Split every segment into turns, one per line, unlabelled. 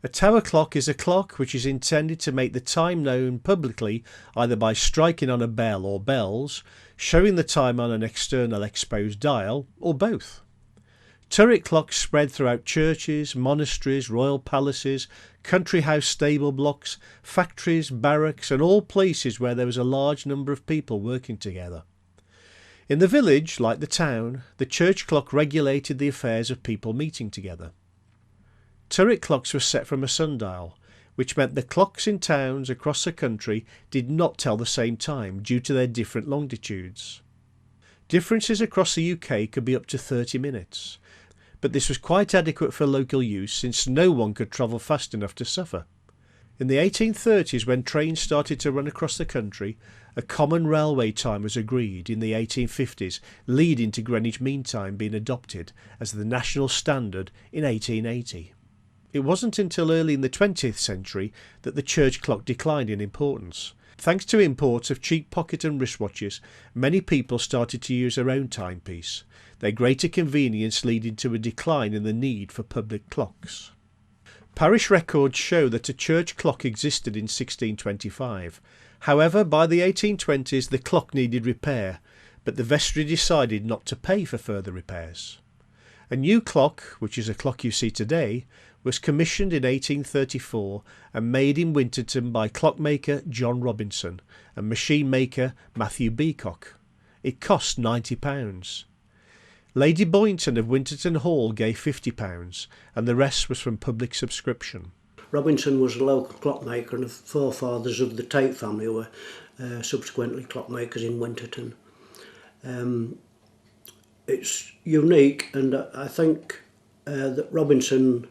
A tower clock is a clock which is intended to make the time known publicly either by striking on a bell or bells, showing the time on an external exposed dial, or both. Turret clocks spread throughout churches, monasteries, royal palaces, country house stable blocks, factories, barracks, and all places where there was a large number of people working together. In the village, like the town, the church clock regulated the affairs of people meeting together. Turret clocks were set from a sundial, which meant the clocks in towns across the country did not tell the same time due to their different longitudes. Differences across the UK could be up to 30 minutes, but this was quite adequate for local use since no one could travel fast enough to suffer. In the 1830s, when trains started to run across the country, a common railway time was agreed in the 1850s, leading to Greenwich Mean Time being adopted as the national standard in 1880. It wasn't until early in the 20th century that the church clock declined in importance. Thanks to imports of cheap pocket and wristwatches, many people started to use their own timepiece, their greater convenience leading to a decline in the need for public clocks. Parish records show that a church clock existed in 1625. However, by the 1820s the clock needed repair, but the vestry decided not to pay for further repairs. A new clock, which is a clock you see today, was commissioned in 1834 and made in Winterton by clockmaker John Robinson and machine maker Matthew Beacock. It cost £90. Lady Boynton of Winterton Hall gave £50 and the rest was from public subscription.
Robinson was a local clockmaker and the forefathers of the Tate family were subsequently clockmakers in Winterton. It's unique, and I think that Robinson,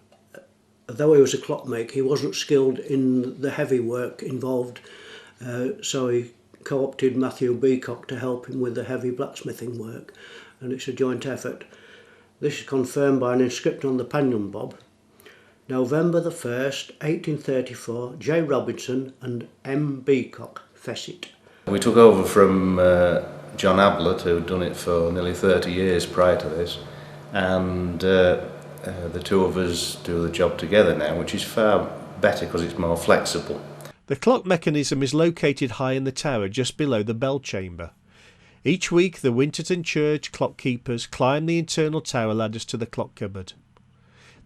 though he was a clockmaker, he wasn't skilled in the heavy work involved, so he co-opted Matthew Beacock to help him with the heavy blacksmithing work, and it's a joint effort. This is confirmed by an inscription on the pannion bob. November the 1st, 1834, J. Robinson and M. Beacock, Fessett.
We took over from John Ablett, who had done it for nearly 30 years prior to this, and the two of us do the job together now, which is far better because it's more flexible.
The clock mechanism is located high in the tower just below the bell chamber. Each week the Winterton Church clock keepers climb the internal tower ladders to the clock cupboard.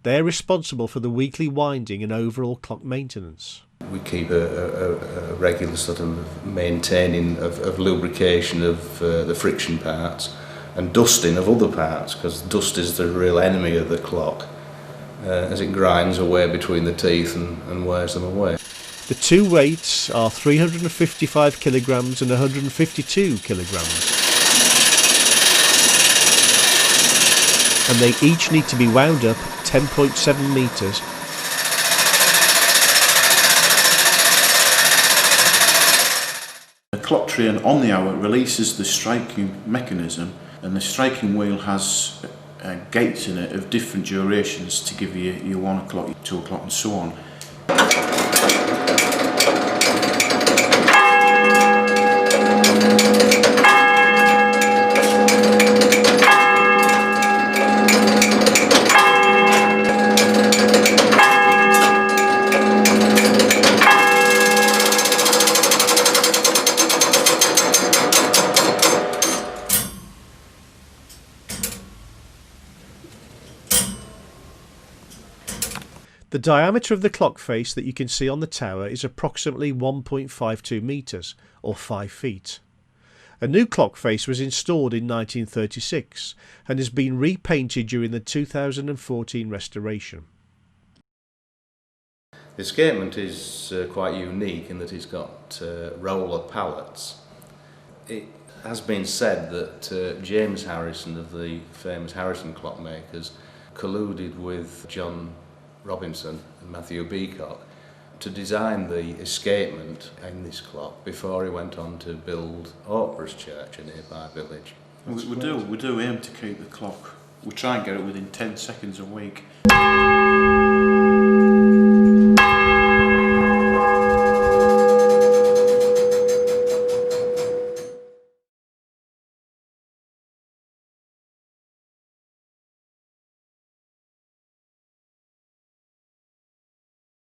They are responsible for the weekly winding and overall clock maintenance.
We keep a regular sort of maintaining of lubrication of the friction parts and dusting of other parts, because dust is the real enemy of the clock as it grinds away between the teeth and wears them away.
The two weights are 355 kilograms and 152 kilograms. And they each need to be wound up 10.7 metres.
The clock train on the hour releases the striking mechanism, and the striking wheel has gates in it of different durations to give you your 1 o'clock, 2 o'clock and so on.
The diameter of the clock face that you can see on the tower is approximately 1.52 metres, or 5 feet. A new clock face was installed in 1936 and has been repainted during the 2014 restoration.
The escapement is quite unique in that it's got roller pallets. It has been said that James Harrison of the famous Harrison clockmakers colluded with John Robinson and Matthew Beacock to design the escapement in this clock before he went on to build Ortborough Church, a nearby village.
We do aim to keep the clock. We try and get it within 10 seconds a week.